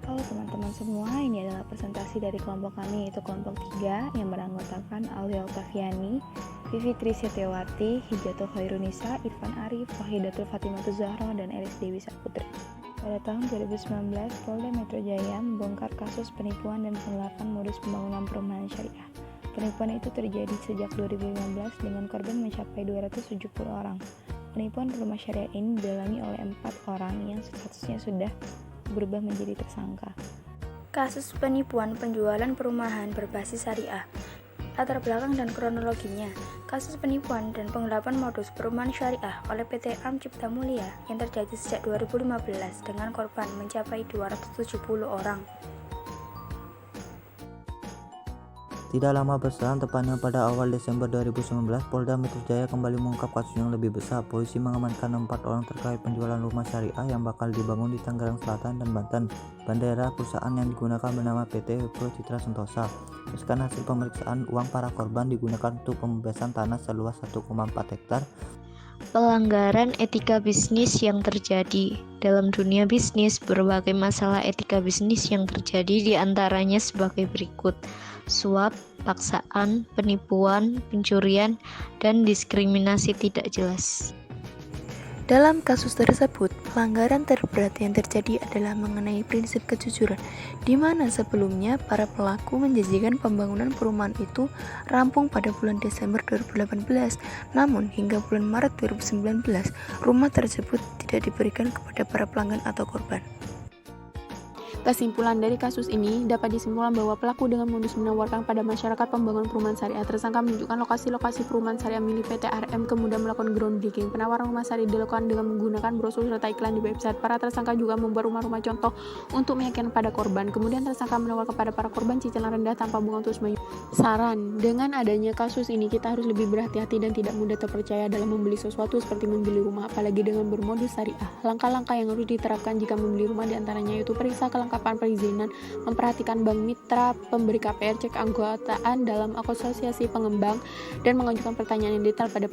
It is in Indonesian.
Halo teman-teman semua, ini adalah presentasi dari kelompok kami, yaitu kelompok 3 yang beranggotakan Aulia Oktaviani, Vivitri Setiawati, Hijatul Khairunisa, Irfan Arif, Wahidatul Fatimah Zahra, dan Elis Dewi Saputri. Pada tahun 2019, Polda Metro Jaya membongkar kasus penipuan dan penggelapan modus pembangunan perumahan syariah. Penipuan itu terjadi sejak 2015 dengan korban mencapai 270 orang. Penipuan rumah syariah ini dialami oleh 4 orang yang statusnya sudah berubah menjadi tersangka. Kasus penipuan penjualan perumahan berbasis syariah. Latar belakang dan kronologinya. Kasus penipuan dan penggelapan modus perumahan syariah oleh PT Am Cipta Mulia yang terjadi sejak 2015 dengan korban mencapai 270 orang. Tidak lama berselang, tepatnya pada awal Desember 2019, Polda Metro Jaya kembali mengungkap kasus yang lebih besar. Polisi mengamankan 4 orang terkait penjualan rumah syariah yang bakal dibangun di Tangerang Selatan dan Banten. Bendera perusahaan yang digunakan bernama PT Pro Citra Sentosa. Berdasarkan hasil pemeriksaan, uang para korban digunakan untuk pembebasan tanah seluas 1,4 hektar. Pelanggaran etika bisnis yang terjadi. Dalam dunia bisnis, berbagai masalah etika bisnis yang terjadi diantaranya sebagai berikut: suap, paksaan, penipuan, pencurian, dan diskriminasi tidak jelas. Dalam kasus tersebut, pelanggaran terberat yang terjadi adalah mengenai prinsip kejujuran, di mana sebelumnya para pelaku menjanjikan pembangunan perumahan itu rampung pada bulan Desember 2018, namun hingga bulan Maret 2019, rumah tersebut tidak diberikan kepada para pelanggan atau korban. Kesimpulan dari kasus ini dapat disimpulkan bahwa pelaku dengan modus menawarkan pada masyarakat pembangunan perumahan syariah. Tersangka menunjukkan lokasi-lokasi perumahan syariah milik PT RM, kemudian melakukan groundbreaking. Penawaran rumah syariah dilakukan dengan menggunakan brosur serta iklan di website. Para tersangka juga membuat rumah-rumah contoh untuk meyakinkan pada korban. Kemudian tersangka menawarkan kepada para korban cicilan rendah tanpa bunga terus bayar. Saran, dengan adanya kasus ini kita harus lebih berhati-hati dan tidak mudah terpercaya dalam membeli sesuatu seperti membeli rumah, apalagi dengan bermodus syariah. Langkah-langkah yang harus diterapkan jika membeli rumah diantaranya yaitu periksa kelengkapan perizinan, memperhatikan bank mitra pemberi KPR, cek anggotaan dalam asosiasi pengembang, dan mengajukan pertanyaan yang detail pada